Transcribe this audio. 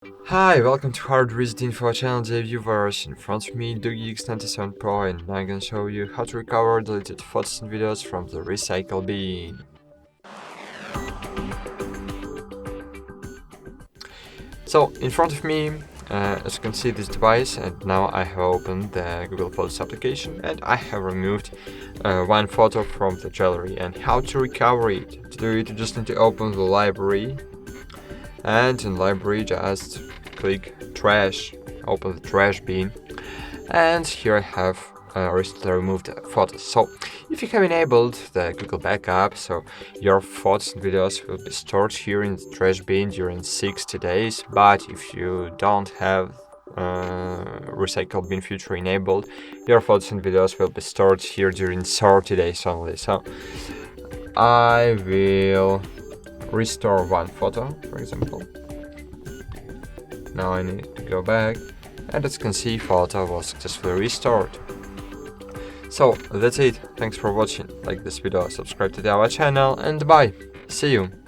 Hi, welcome to HardReset.Info channel, dear viewers. In front of me, DOOGEE X97 Pro, and I'm gonna show you how to recover deleted photos and videos from the recycle bin. So, in front of me, as you can see, this device, and now I have opened the Google Photos application, and I have removed one photo from the gallery. And how to recover it? To do it, you just need to open the library, and in library, just click trash, open the trash bin, and here I have recently removed photos. So if you have enabled the Google Backup, so your photos and videos will be stored here in the trash bin during 60 days, but if you don't have recycle bin feature enabled, your photos and videos will be stored here during 30 days only. So I will restore one photo, for example. Now I need to go back, and as you can see, photo was successfully restored. So that's it. Thanks for watching. Like this video, subscribe to our channel, and bye. See you.